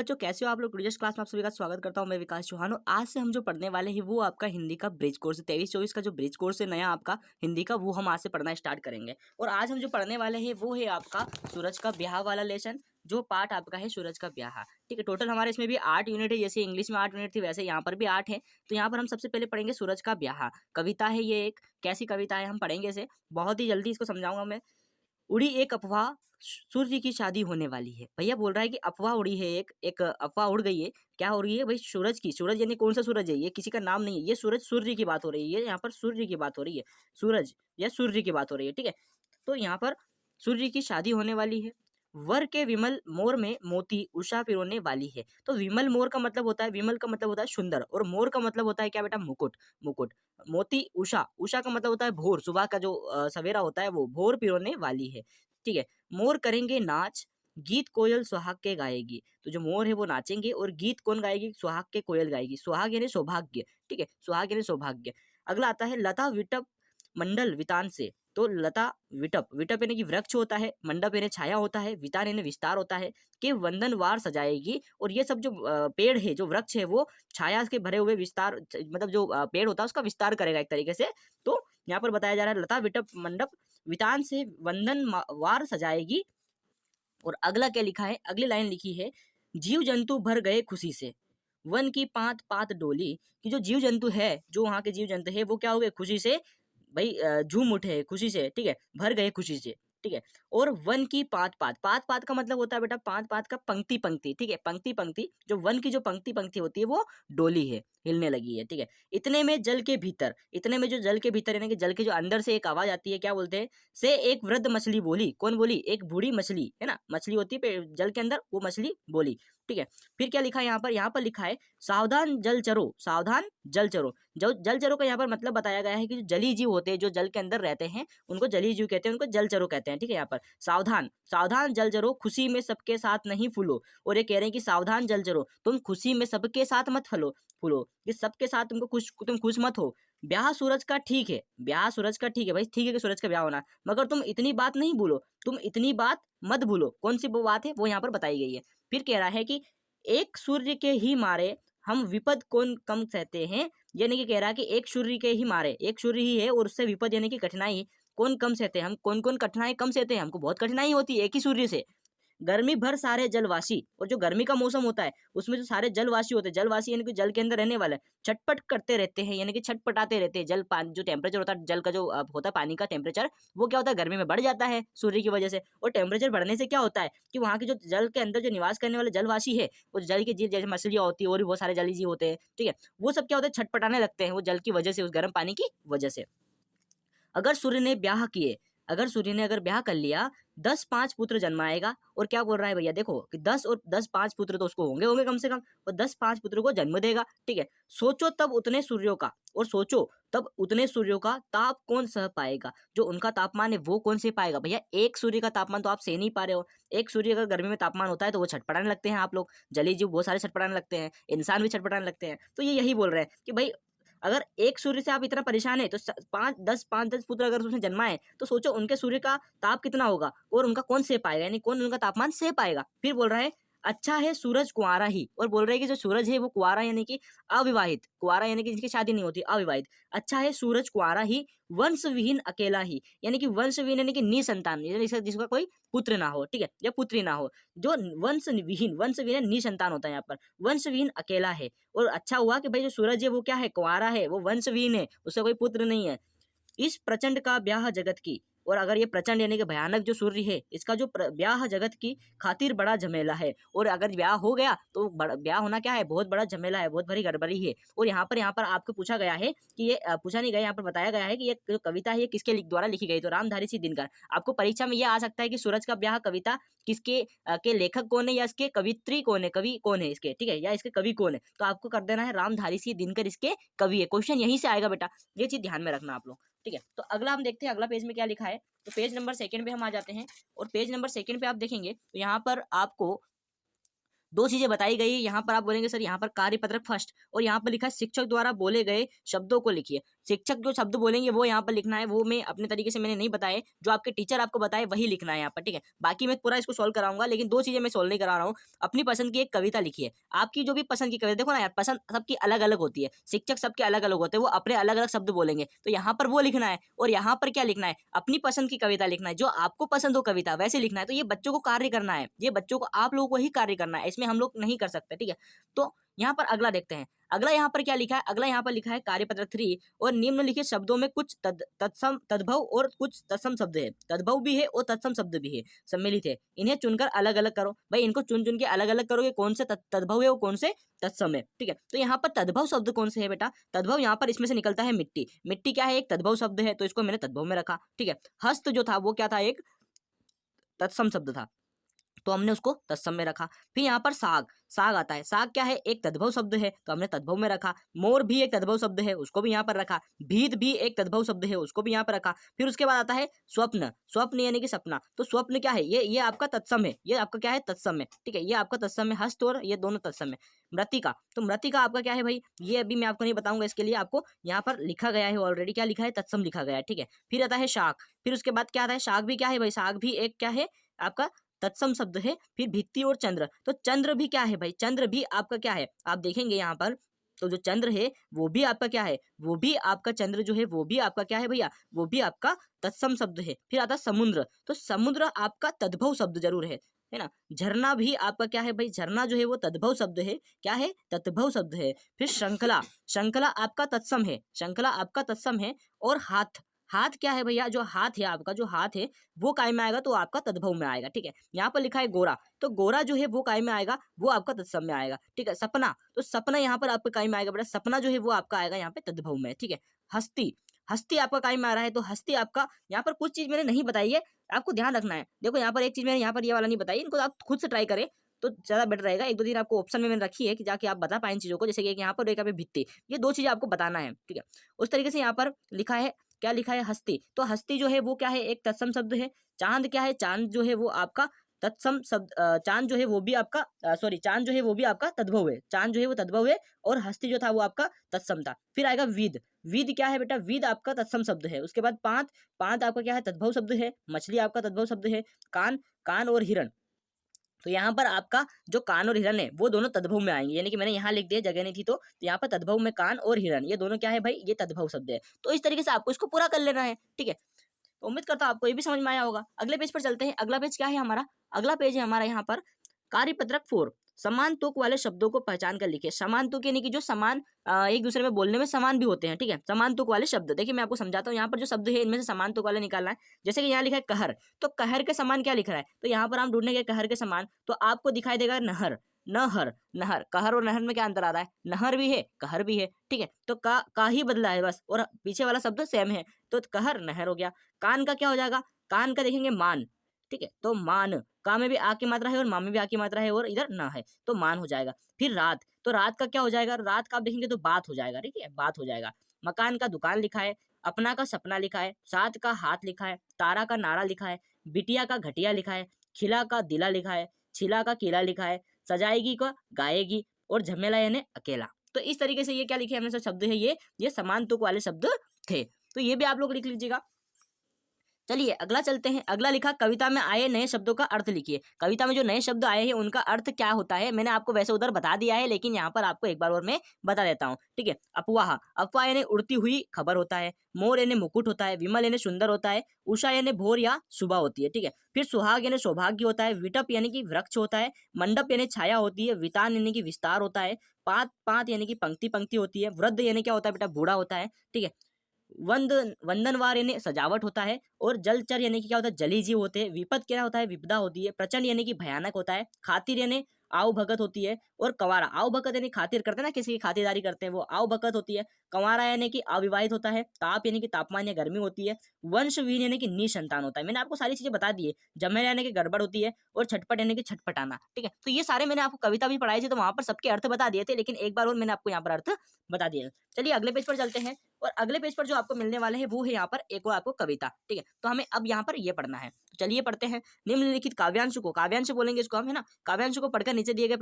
बच्चों कैसे हो आप लोग। टुडेस क्लास में आप सभी का स्वागत करता हूं। मैं विकास चौहान हूं। आज से हम जो पढ़ने वाले हैं वो आपका हिंदी का ब्रिज कोर्स 23-24 का जो ब्रिज कोर्स है नया आपका हिंदी का, वो हम आज से पढ़ना स्टार्ट करेंगे। और आज हम जो पढ़ने वाले हैं वो है आपका सूरज का ब्याह वाला लेसन, जो पार्ट आपका है सूरज का ब्याह। ठीक है, टोटल हमारे इसमें भी 8 यूनिट है। जैसे इंग्लिश में 8 यूनिट थी वैसे यहाँ पर भी 8 है। तो यहाँ पर हम सबसे पहले पढ़ेंगे सूरज का ब्याह। कविता है ये, एक कैसी कविता है हम पढ़ेंगे इसे, बहुत ही जल्दी इसको समझाऊंगा मैं। उड़ी एक अफवाह, सूर्य की शादी होने वाली है। भैया बोल रहा है कि अफवाह उड़ी है, एक अफवाह उड़ गई है। क्या हो रही है भाई? सूरज की। सूरज यानी कौन सा सूरज है? ये किसी का नाम नहीं है, ये सूरज, सूर्य की बात हो रही है। यहाँ पर सूर्य की बात हो रही है, सूरज या सूर्य की बात हो रही है। ठीक है, तो यहाँ पर सूर्य की शादी होने वाली है। वर के विमल मोर में मोती उषा पिरोने वाली है। तो विमल मोर का मतलब होता है, विमल का मतलब होता है सुंदर, और मोर का मतलब होता है क्या बेटा? मुकुट। मुकुट। मोती उषा, उषा का मतलब होता है भोर, सुबह का जो सवेरा होता है वो भोर पिरोने वाली है। ठीक है, मोर करेंगे नाच, गीत कोयल सुहाग के गाएगी। तो जो मोर है वो नाचेंगे और गीत कौन गाएगी? सुहाग के कोयल गाएगी। सुहाग यानी सौभाग्य। ठीक है, सुहाग यानी सौभाग्य। अगला आता है लता विटप मंडल वितान से। तो लता विटप, विटप यानी कि वृक्ष होता है, मंडप यानी छाया होता है, वितान यानी विस्तार होता है, कि वंदनवार सजाएगी। और ये सब जो पेड़ है, जो वृक्ष है, वो छाया के भरे हुए विस्तार, मतलब जो पेड़ होता है उसका विस्तार करेगा एक तरीके से। तो यहाँ पर बताया जा रहा है लता विटप मंडप वितान से वंदन वार सजाएगी। और अगला क्या लिखा है? अगली लाइन लिखी है, जीव जंतु भर गए खुशी से, वन की पात पात डोली। कि जो जीव जंतु है, जो वहाँ के जीव जंतु है, वो क्या हो गए? खुशी से भाई झूम उठे खुशी से। ठीक है, भर गए खुशी से। ठीक है, और वन की पात पात, पात पात का मतलब होता है बेटा, पात पात का पंक्ति पंक्ति। ठीक है, पंक्ति पंक्ति, जो वन की जो पंक्ति पंक्ति होती है वो डोली है, हिलने लगी है। ठीक है, इतने में जल के भीतर, इतने में जो जल के भीतर यानी कि जल के जो अंदर से एक आवाज आती है, क्या बोलते हैं? से एक वृद्ध मछली बोली। कौन बोली? एक बूढ़ी मछली, है ना, मछली होती है जल के अंदर, वो मछली बोली। ठीक है, फिर क्या लिखा है यहाँ पर? यहाँ पर लिखा है सावधान जल चरो, सावधान जल चरो। जो जल चरो का यहाँ पर मतलब बताया गया है कि जो जली जीव होते हैं, जो जल के अंदर रहते हैं, उनको जली जीव कहते हैं, उनको जल चरो कहते हैं। ठीक है, यहाँ पर सावधान, सावधान जल चरो, खुशी में सबके साथ नहीं फूलो। और ये कह रहे हैं कि सावधान जल चरो, तुम खुशी में सबके साथ मत फलो फूलो, कि सबके साथ तुम खुश मत हो। ब्याह सूरज का ठीक है, ब्याह सूरज का ठीक है भाई, ठीक है कि सूरज का ब्याह होना, मगर तुम इतनी बात नहीं भूलो, तुम इतनी बात मत भूलो। कौन सी वो बात है? वो यहाँ पर बताई गई है। फिर कह रहा है कि एक सूर्य के ही मारे हम विपद कौन कम सहते हैं। यानी कि कह रहा है कि एक सूर्य के ही मारे, एक सूर्य ही है और उससे विपद यानी कि कठिनाई कौन कम सहते हैं? हम कौन कौन कठिनाई कम सहते हैं? हमको बहुत कठिनाई होती है एक ही सूर्य से। गर्मी भर सारे जलवासी, और जो गर्मी का मौसम होता है उसमें जो सारे जलवासी होते हैं, जलवासी यानी कि जल के अंदर रहने वाले, छटपट करते रहते हैं, यानी कि छटपटाते रहते हैं। जल पानी जो टेम्परेचर होता है, जल का जो होता है पानी का टेम्परेचर, वो क्या होता है? गर्मी में बढ़ जाता है सूर्य की वजह से। और टेम्परेचर बढ़ने से क्या होता है कि वहाँ के जो जल के अंदर जो निवास करने वाले जलवासी है, वो जल के जीव जैसे मछलियाँ होती है और भी बहुत सारे जलीय जीव होते हैं। ठीक है, वो सब क्या होता है? छटपटाने लगते हैं वो जल की वजह से, उस गर्म पानी की वजह से। अगर सूर्य ने ब्याह किए, अगर सूर्य ने अगर ब्याह कर लिया, 10-5 पुत्र जन्माएगा। और क्या बोल रहा है भैया? देखो कि 10 और 10-5 पुत्र तो उसको होंगे होंगे कम से कम, और 10-5 पुत्र को जन्म देगा। ठीक है, सोचो तब उतने सूर्यों का, और सोचो तब उतने सूर्यों का ताप कौन सह पाएगा? जो उनका तापमान है वो कौन से पाएगा? भैया एक सूर्य का तापमान तो आप सह नहीं पा रहे हो। एक सूर्य अगर गर्मी में तापमान होता है तो वो छटपटाने लगते हैं, आप लोग जलीय जीव बहुत सारे छटपटाने लगते हैं, इंसान भी छटपटाने लगते हैं। तो ये यही बोल रहे हैं कि भाई अगर एक सूर्य से आप इतना परेशान है, तो 5-10 पुत्र अगर उसने जन्मा है, तो सोचो उनके सूर्य का ताप कितना होगा और उनका कौन सह पाएगा, यानी कौन उनका तापमान सह पाएगा। फिर बोल रहा है अच्छा है सूरज कुंवारा ही, और बोल रहे हैं कि जो सूरज है वो कुंवारा यानी कि अविवाहित, कुंवारा यानी कि जिनकी शादी नहीं होती, अविवाहित। अच्छा है सूरज कुंवारा ही, वंश विहीन अकेला ही, यानी कि वंश विहीन यानी कि निसंतान, यानी जिसका कोई पुत्र ना हो। ठीक है, या पुत्री ना हो। जो वंश विहीन निसंतान होता है यहाँ पर, वंश विहीन अकेला है। और अच्छा हुआ कि भाई जो सूरज है वो क्या है? कुंवारा है, वो वंशहीन है, उसका कोई पुत्र नहीं है। इस प्रचंड का ब्याह जगत की, और अगर ये प्रचंड यानी कि भयानक जो सूर्य है, इसका जो ब्याह जगत की खातिर बड़ा झमेला है। और अगर ब्याह हो गया तो ब्याह होना क्या है? बहुत बड़ा झमेला है, बहुत बड़ी गड़बड़ी है। और यहाँ पर आपको पूछा गया है कि ये पूछा नहीं गया, यहाँ पर बताया गया है कि ये जो कविता है ये किसके द्वारा लिखी गई। तो रामधारी सिंह दिनकर। आपको परीक्षा में ये आ सकता है कि सूरज का ब्याह कविता किसके के लेखक कौन है, या इसके कवित्री कौन है, कवि कौन है इसके। ठीक है, या इसके कवि कौन है। तो आपको कर देना है रामधारी सिंह दिनकर इसके कवि है। क्वेश्चन यहीं से आएगा बेटा, ये चीज ध्यान में रखना आप लोग। ठीक है, तो अगला हम देखते हैं अगला पेज में क्या लिखा है। तो पेज नंबर 2 पे हम आ जाते हैं, और पेज नंबर 2 पे आप देखेंगे तो यहाँ पर आपको दो चीजें बताई गई है। यहाँ पर आप बोलेंगे सर यहाँ पर कार्यपत्रक फर्स्ट, और यहाँ पर लिखा है शिक्षक द्वारा बोले गए शब्दों को लिखिए। शिक्षक जो शब्द बोलेंगे वो यहाँ पर लिखना है, वो मैं अपने तरीके से मैंने नहीं बताए, जो आपके टीचर आपको बताए वही लिखना है यहाँ पर, ठीक है। बाकी मैं पूरा इसको सोल्व कराऊंगा, लेकिन दो चीजें मैं सोल्व नहीं करा रहा हूँ। अपनी पसंद की एक कविता लिखिए, आपकी जो भी पसंद की कविता, देखो ना यार पसंद सबकी अलग अलग होती है, शिक्षक सबके अलग अलग होते हैं, वो अपने अलग अलग शब्द बोलेंगे, तो यहाँ पर वो लिखना है, और यहाँ पर क्या लिखना है, अपनी पसंद की कविता लिखना है, जो आपको पसंद हो कविता वैसे लिखना है। तो ये बच्चों को कार्य करना है, ये बच्चों को आप लोगों को ही कार्य करना है, इसमें हम लोग नहीं कर सकते, ठीक है। तो यहाँ पर अगला देखते हैं, अगला यहाँ पर क्या लिखा है, अगला यहाँ पर लिखा है कार्यपत्रक 3, और निम्नलिखित शब्दों में कुछ तत्सम तद्भव और कुछ तत्सम शब्द है, तद्भव भी है और तत्सम शब्द भी है, सम्मिलित है, इन्हें चुनकर अलग अलग करो। भाई इनको चुन चुन के अलग अलग करोगे, कौन से तद्भव है और कौन से तत्सम है, ठीक है। तो यहाँ पर तद्भव शब्द कौन से है बेटा, तद्भव यहाँ पर इसमें से निकलता है मिट्टी, मिट्टी क्या है, एक तद्भव शब्द है, तो इसको मैंने तद्भव में रखा, ठीक है। हस्त जो था वो क्या था, एक तत्सम शब्द था, तो हमने उसको तत्सम में रखा। फिर यहाँ पर साग, साग आता है, साग क्या है, एक तद्भव शब्द है, तो हमने तद्भव में रखा। मोर भी एक तद्भव शब्द है, उसको भी यहाँ पर रखा। भीत भी एक तद्भव शब्द है, उसको भी यहाँ पर रखा। फिर उसके बाद आता है स्वप्न, स्वप्न यानी कि सपना, तो स्वप्न क्या है, ये आपका तत्सम है, ये आपका क्या है, तत्सम है, ठीक है, ये आपका तत्सम है, हस्त और ये दोनों तत्सम है। मृतिका, तो मृतिका आपका क्या है भाई, ये अभी मैं आपको नहीं बताऊंगा, इसके लिए आपको यहाँ पर लिखा गया है ऑलरेडी, क्या लिखा है, तत्सम लिखा गया है, ठीक है। फिर आता है शाक, फिर उसके बाद क्या आता है, शाक भी क्या है भाई, शाक भी एक क्या है आपका तत्सम शब्द है। फिर भित्ति और चंद्र, तो चंद्र भी क्या है भाई, चंद्र भी आपका क्या है, आप देखेंगे यहाँ पर, तो जो चंद्र है वो भी आपका क्या है, वो भी आपका चंद्र जो है वो भी आपका क्या है भैया, वो भी आपका तत्सम शब्द है। फिर आता है समुद्र, तो समुद्र आपका तद्भव शब्द जरूर है ना। झरना भी आपका क्या है भाई, झरना जो है वो तद्भव शब्द है, क्या है, तद्भव शब्द है। फिर श्रृंखला, श्रृंखला आपका तत्सम है, श्रृंखला आपका तत्सम है। और हाथ, हाथ क्या है भैया, जो हाथ है आपका, जो हाथ है वो काय में आएगा, तो आपका तद्भव में आएगा, ठीक है। यहाँ पर लिखा है गोरा, तो गोरा जो है वो काय में आएगा, वो आपका तत्सम में आएगा, ठीक है। सपना, तो सपना यहाँ पर आपका काय में आएगा बेटा, सपना जो है वो आपका आएगा यहाँ पे तद्भव में, ठीक है। हस्ती, हस्ती आपका काय में आ रहा है, तो हस्ती आपका, यहाँ पर कुछ चीज मैंने नहीं बताई है, आपको ध्यान रखना है। देखो यहाँ पर एक चीज मैंने यहाँ पर ये वाला नहीं बताई, इनको आप खुद से ट्राई करें तो ज्यादा बेटर रहेगा। एक दो दिन आपको ऑप्शन में मैंने रखी है कि जाके आप बता पाए इन चीजों को, जैसे कि यहाँ पर एक पे भित्ति, ये दो चीजें आपको बताना है, ठीक है। उस तरीके से यहाँ पर लिखा है, क्या लिखा है, हस्ती, तो हस्ती जो है वो क्या है, एक तत्सम शब्द है। चांद क्या है, चांद जो है वो आपका तत्सम शब्द, चांद जो है वो भी आपका सॉरी, चांद जो है वो भी आपका तद्भव है, चांद जो है वो तद्भव है, और हस्ती जो था वो आपका तत्सम था। फिर आएगा विद, विद क्या है बेटा, विद आपका तत्सम शब्द है। उसके बाद पांत, पांत आपका क्या है, तद्भव शब्द है। मछली आपका तद्भव शब्द है। कान, कान और हिरण, तो यहाँ पर आपका जो कान और हिरण है वो दोनों तद्भव में आएंगे, यानी कि मैंने यहाँ लिख दिया, जगह नहीं थी, तो यहाँ पर तद्भव में कान और हिरण, ये दोनों क्या है भाई, ये तद्भव शब्द है। तो इस तरीके से आपको इसको पूरा कर लेना है, ठीक है। तो उम्मीद करता हूँ आपको ये भी समझ में आया होगा। अगले पेज पर चलते हैं। अगला पेज क्या है हमारा, अगला पेज है हमारा यहाँ पर कार्यपत्रक 4, समान तुक वाले शब्दों को पहचान कर लिखिए। समान तुक यानी कि जो समान एक दूसरे में बोलने में समान भी होते हैं, ठीक है। समान तुक वाले शब्द, देखिए मैं आपको समझाता हूँ। यहाँ पर जो शब्द है इनमें से समान तुक वाले निकालना है। जैसे कि यहाँ लिखा है कहर, तो कहर के समान क्या लिख रहा है, तो यहाँ पर हम ढूंढेंगे कहर के समान, तो आपको दिखाई देगा नहर, नहर, नहर। कहर और नहर में क्या अंतर आ रहा है, नहर भी है कहर भी है, ठीक है। तो का ही बदला है बस, और पीछे वाला शब्द सेम है, तो कहर नहर हो गया। कान का क्या हो जाएगा, कान का देखेंगे मान, ठीक है। तो मान, का में भी आ की मात्रा है और मा में भी आ की मात्रा है, और इधर ना है, तो मान हो जाएगा। फिर रात, तो रात का क्या हो जाएगा, रात का आप देखेंगे तो बात हो जाएगा, ठीक है, बात हो जाएगा। मकान का दुकान लिखा है। अपना का सपना लिखा है। साथ का हाथ लिखा है। तारा का नारा लिखा है। बिटिया का घटिया लिखा है। खिला का दिला लिखा है। छिला का केला लिखा है। सजाएगी का गाएगी, और झमेला यानी अकेला। तो इस तरीके से ये क्या लिखे हमने, सब शब्द है ये समान तुक वाले शब्द थे, तो ये भी आप लोग लिख लीजिएगा। चलिए अगला चलते हैं। अगला लिखा कविता में आए नए शब्दों का अर्थ लिखिए। कविता में जो नए शब्द आए हैं उनका अर्थ क्या होता है, मैंने आपको वैसे उधर बता दिया है, लेकिन यहाँ पर आपको एक बार और मैं बता देता हूँ, ठीक है। अफवाह, अफवाह यानी उड़ती हुई खबर होता है। मोर यानी मुकुट होता है। विमल यानी सुंदर होता है। उषा यानी भोर या सुबह होती है, ठीक है। फिर सुहाग यानी सौभाग्य होता है। विटप यानी कि वृक्ष होता है। मंडप यानी छाया होती है। वितान यानी कि विस्तार होता है। पात, पात यानी कि पंक्ति पंक्ति होती है। वृद्ध यानी क्या होता है बेटा, बूढ़ा होता है, ठीक है। वंदनवार यानी सजावट होता है। और जलचर यानी कि क्या होता है, जली जीव होते हैं। विपद क्या होता है, विपदा होती है। प्रचंड यानी कि भयानक होता है। खातिर यानी आव भगत होती है। और कंवारा, आव भगत यानी खातिर करते हैं ना, किसी की खातिरदारी करते हैं, वो आव भगत होती है। कंवारा यानी कि अविवाहित होता है। ताप यानी कि तापमान या गर्मी होती है। वंशहीन यानी कि निसंतान होता है। मैंने आपको सारी चीजें बता दी है। जमेला यानी कि गड़बड़ होती है। और छटपट यानी कि छटपटाना, ठीक है। तो ये सारे मैंने आपको कविता भी पढ़ाई थी, तो वहां पर सबके अर्थ बता दिए थे, लेकिन एक बार और मैंने आपको यहाँ पर अर्थ बता दिए। चलिए अगले पेज पर चलते हैं। और अगले पेज पर जो आपको मिलने वाले हैं वो है यहाँ पर एक और आपको कविता, ठीक है। तो हमें अब यहाँ पर ये पढ़ना है, तो चलिए पढ़ते हैं। निम्नलिखित काव्यांश को, काव्यांश बोलेंगे इसको हम, है ना। काव्यांश को पढ़कर नीचे दिए गए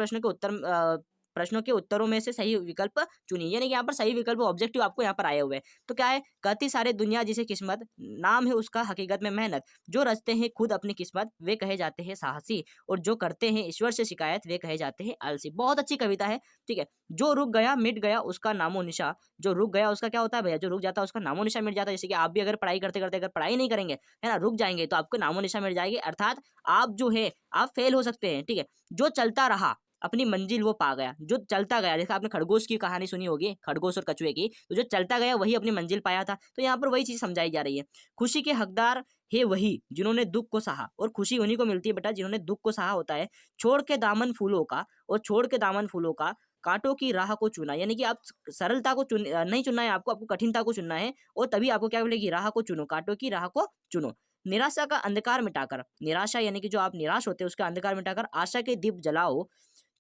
प्रश्नों के उत्तरों में से सही विकल्प चुनिए, यानी कि यहाँ पर सही विकल्प ऑब्जेक्टिव आपको यहाँ पर आए हुए हैं। तो क्या है, कहती सारे दुनिया जिसे किस्मत, नाम है उसका हकीकत में मेहनत, जो रचते हैं खुद अपनी किस्मत वे कहे जाते हैं साहसी, और जो करते हैं ईश्वर से शिकायत वे कहे जाते हैं आलसी। बहुत अच्छी कविता है, ठीक है। जो रुक गया मिट गया उसका नामो निशा, जो रुक गया उसका क्या होता है भैया, जो रुक जाता है उसका नामो निशा मिट जाता है। जैसे कि आप भी अगर पढ़ाई करते करते अगर पढ़ाई नहीं करेंगे, है ना, रुक जाएंगे, तो आपको नामो निशा मिट जाएगी, अर्थात आप जो है आप फेल हो सकते हैं, ठीक है। जो चलता रहा अपनी मंजिल वो पा गया, जो चलता गया, जैसे आपने खरगोश की कहानी सुनी होगी, खरगोश और कछुए की, तो जो चलता गया वही अपनी मंजिल पाया था। तो यहाँ पर वही चीज समझाई जा रही है। खुशी के हकदार है वही जिन्होंने दुख को सहा, और खुशी उन्हीं को मिलती है बेटा जिन्होंने दुख को सहा होता है। छोड़ के दामन फूलों का, और छोड़ के दामन फूलों का कांटों की राह को चुना, यानी कि आप सरलता को नहीं चुनना है आपको कठिनता को चुनना है, और तभी आपको क्या मिलेगी, राह को चुनो, कांटों की राह को चुनो। निराशा का अंधकार मिटाकर, निराशा यानी कि जो आप निराश होते हैं उसका अंधकार मिटाकर आशा के दीप जलाओ,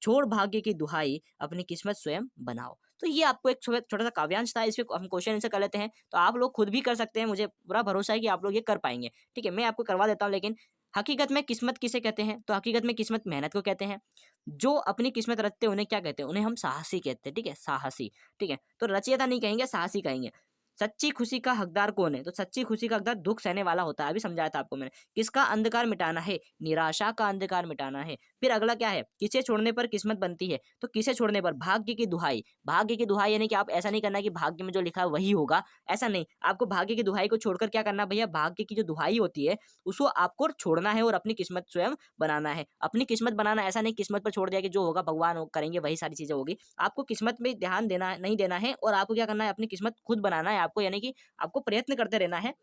छोड़ भाग्य की दुहाई अपनी किस्मत स्वयं बनाओ। तो ये आपको एक छोटा सा काव्यांश था, इस पे हम क्वेश्चन आंसर कर लेते हैं। तो आप लोग खुद भी कर सकते हैं, मुझे पूरा भरोसा है कि आप लोग ये कर पाएंगे, ठीक है। मैं आपको करवा देता हूँ। लेकिन हकीकत में किस्मत किसे कहते हैं, तो हकीकत में किस्मत मेहनत को कहते हैं। जो अपनी किस्मत रचते हैं उन्हें क्या कहते हैं, उन्हें हम साहसी कहते हैं, ठीक है, साहसी, ठीक है। तो रचयिता नहीं कहेंगे, साहसी कहेंगे। सच्ची खुशी का हकदार कौन है, तो सच्ची खुशी का हकदार दुख सहने वाला होता है, अभी समझाया था आपको मैंने। किसका अंधकार मिटाना है, निराशा का अंधकार मिटाना है। फिर अगला क्या है, किसे छोड़ने पर किस्मत बनती है, तो किसे छोड़ने पर, भाग्य की दुहाई। भाग्य की दुहाई यानी कि आप ऐसा नहीं करना कि भाग्य में जो लिखा है वही होगा, ऐसा नहीं। आपको भाग्य की दुहाई को छोड़कर क्या करना भैया, भाग्य की जो दुहाई होती है उसको आपको छोड़ना है और अपनी किस्मत स्वयं बनाना है। अपनी किस्मत बनाना, ऐसा नहीं किस्मत पर छोड़ दिया कि जो होगा भगवान करेंगे वही सारी चीजें होगी। आपको किस्मत में ध्यान देना नहीं देना है, और आपको क्या करना है, अपनी किस्मत खुद बनाना है आपको, यानी कि आपको प्रयत्न करते रहना है।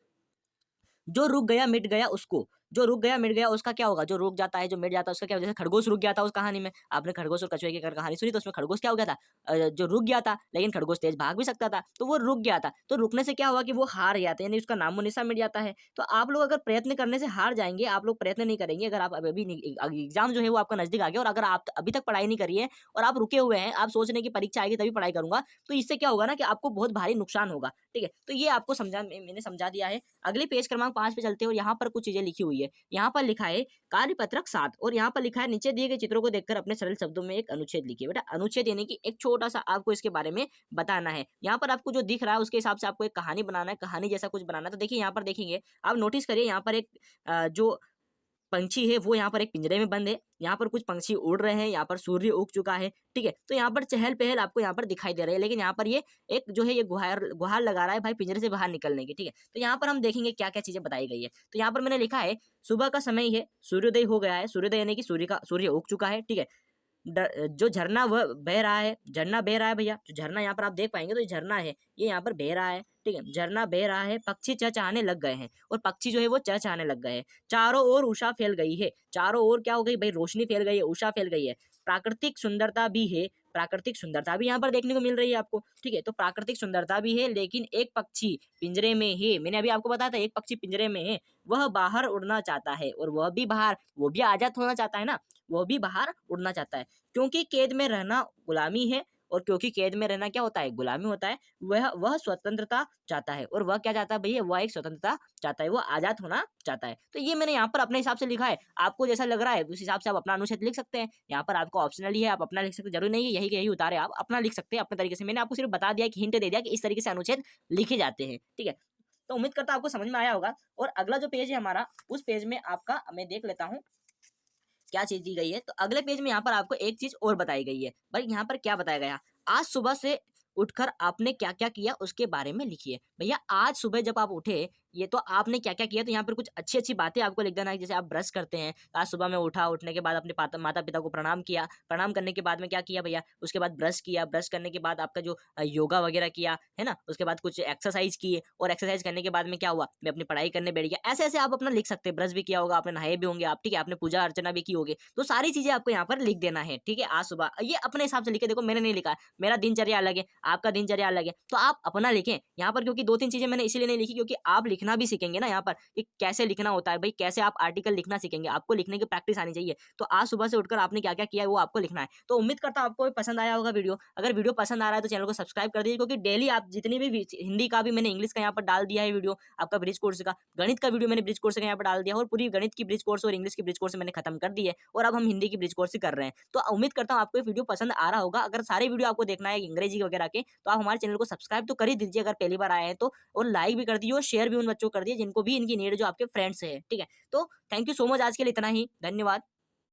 जो रुक गया मिट गया उसको, जो रुक गया मिट गया उसका क्या होगा, जो रुक जाता है जो मिट जाता है उसका क्या, जैसे खरगोश रुक गया था उस कहानी में, आपने खरगोश और कछुए की अगर कहानी सुनी तो उसमें खरगोश क्या हो गया था, जो रुक गया था, लेकिन खरगोश तेज भाग भी सकता था, तो वो रुक गया था। तो रुकने से क्या हुआ कि वो हार गया था, यानी उसका नामो निशान मिट जाता है। तो आप लोग अगर प्रयत्न करने से हार जाएंगे, आप लोग प्रयत्न नहीं करेंगे, अगर आप अभी एग्जाम जो है वो आपका नजदीक आ गया और अगर आप अभी तक पढ़ाई नहीं करी है और आप रुके हुए हैं, आप सोच रहे हैं कि परीक्षा आएगी तभी पढ़ाई करूंगा, तो इससे क्या होगा ना कि आपको बहुत भारी नुकसान होगा, ठीक है। तो ये आपको मैंने समझा दिया है। अगले पेज क्रमांक 5 पे चलते हैं, और यहाँ पर कुछ चीजें लिखी हुई है। यहाँ पर लिखा है कार्यपत्रक 7, और यहाँ पर लिखा है नीचे दिए गए चित्रों को देखकर अपने सरल शब्दों में एक अनुच्छेद लिखिए। बेटा अनुच्छेद यानी कि एक छोटा सा आपको इसके बारे में बताना है। यहाँ पर आपको जो दिख रहा है उसके हिसाब से आपको एक कहानी बनाना है, कहानी जैसा कुछ बनाना है। तो देखिए यहाँ पर देखेंगे आप, नोटिस करिए यहाँ पर एक जो पंछी है वो यहाँ पर एक पिंजरे में बंद है, यहाँ पर कुछ पंछी उड़ रहे हैं, यहाँ पर सूर्य उग चुका है, ठीक है। तो यहाँ पर चहल पहल आपको यहाँ पर दिखाई दे रही है, लेकिन यहाँ पर ये एक जो है ये गुहार लगा रहा है भाई पिंजरे से बाहर निकलने की, ठीक है। तो यहाँ पर हम देखेंगे क्या क्या चीजें बताई गई है। तो यहाँ पर मैंने लिखा है सुबह का समय है, सूर्योदय हो गया है, सूर्योदय यानी कि सूर्य उग चुका है, ठीक है। जो झरना वह बह रहा है, झरना बह रहा है भैया, जो झरना यहाँ पर आप देख पाएंगे तो ये झरना है, ये यहाँ पर बह रहा है, ठीक है, झरना बह रहा है। पक्षी चहचहाने लग गए हैं, और पक्षी जो है वो चहचहाने लग गए हैं। चारों ओर उषा फैल गई है, चारों ओर क्या हो गई भाई, रोशनी फैल गई है, उषा फैल गई है। प्राकृतिक सुंदरता भी है, प्राकृतिक सुंदरता भी यहाँ पर देखने को मिल रही है आपको, ठीक है। तो प्राकृतिक सुंदरता भी है, लेकिन एक पक्षी पिंजरे में है, मैंने अभी आपको बताया था एक पक्षी पिंजरे में है, वह बाहर उड़ना चाहता है, और वह भी बाहर, वो भी आजाद होना चाहता है ना, वह भी बाहर उड़ना चाहता है। क्योंकि कैद में रहना गुलामी है, और क्योंकि कैद में रहना क्या होता है, गुलामी होता है। वह स्वतंत्रता चाहता है, और वह क्या चाहता है भैया, वह एक स्वतंत्रता चाहता है, वो आजाद होना चाहता है। तो ये मैंने यहाँ पर अपने हिसाब से लिखा है, आपको जैसा लग रहा है उस हिसाब से आप अपना अनुच्छेद लिख सकते हैं। यहाँ पर आपको ऑप्शनल ही है, आप अपना लिख सकते हैं, जरूरी नहीं है यही के यही उतारे, आप अपना लिख सकते हैं अपने तरीके से। मैंने आपको सिर्फ बता दिया कि हिंट दे दिया कि इस तरीके से अनुच्छेद लिखे जाते हैं, ठीक है। तो उम्मीद करता हूं आपको समझ में आया होगा। और अगला जो पेज है हमारा, उस पेज में आपका मैं देख लेता हूँ क्या चीज दी गई है। तो अगले पेज में यहाँ पर आपको एक चीज और बताई गई है भाई। यहाँ पर क्या बताया गया, आज सुबह से उठकर आपने क्या क्या किया उसके बारे में लिखिए। भैया आज सुबह जब आप उठे, ये तो आपने क्या क्या किया, तो यहाँ पर कुछ अच्छी अच्छी बातें आपको लिख देना है। जैसे आप ब्रश करते हैं, आज सुबह में उठा, उठने के बाद अपने माता पिता को प्रणाम किया, प्रणाम करने के बाद में क्या किया भैया, उसके बाद ब्रश किया, ब्रश करने के बाद आपका जो योगा वगैरह किया है ना, उसके बाद कुछ एक्सरसाइज किए, और एक्सरसाइज करने के बाद में क्या हुआ, मैं अपनी पढ़ाई करने बैठ गया। ऐसे ऐसे आप अपना लिख सकते हैं। ब्रश भी किया होगा आपने, नहाए भी होंगे आप, ठीक है, आपने पूजा अर्चना भी की होगी, तो सारी चीजें आपको यहाँ पर लिख देना है, ठीक है। आज सुबह ये अपने हिसाब से लिखे, देखो मैंने नहीं लिखा, मेरा दिनचर्या अलग है, आपका दिनचर्या अलग है, तो आप अपना लिखें यहाँ पर। क्योंकि 2-3 चीजें मैंने इसीलिए नहीं लिखी क्योंकि आप लिखना लिखना भी सीखेंगे ना यहाँ पर कि कैसे लिखना होता है भाई, कैसे आप आर्टिकल लिखना सीखेंगे, आपको लिखने की प्रैक्टिस आनी चाहिए। तो आज सुबह से उठकर आपने क्या-क्या किया है वो आपको लिखना है। तो उम्मीद करता हूँ आपको भी पसंद आया होगा वीडियो। अगर वीडियो पसंद आ रहा है तो चैनल को सब्सक्राइब कर दीजिए, क्योंकि डेली आप जितनी भी हिंदी का भी मैंने इंग्लिश का यहाँ पर डाल दिया है वीडियो, आपका ब्रिज कोर्स का, गणित का वीडियो मैंने ब्रिज कोर्स का यहाँ पर डाल दिया, और पूरी गणित की ब्रिज कोर्स और इंग्लिश की ब्रिज कोर्स मैंने खत्म कर दी है, और अब हम हिंदी की ब्रिज कोर्स ही कर रहे हैं। तो उम्मीद करता हूँ आपको ये वीडियो पसंद आ रहा होगा। अगर सारे वीडियो आपको देखना है अंग्रेजी वगैरह के, तो आप हमारे चैनल को सब्सक्राइब तो कर ही दीजिए अगर पहली बार आए हैं तो, और लाइक भी कर दीजिए और शेयर भी उन बच्चों को कर दिए जिनको भी इनकी नीड, जो आपके फ्रेंड्स है। ठीक है, तो थैंक यू सो मच, आज के लिए इतना ही, धन्यवाद।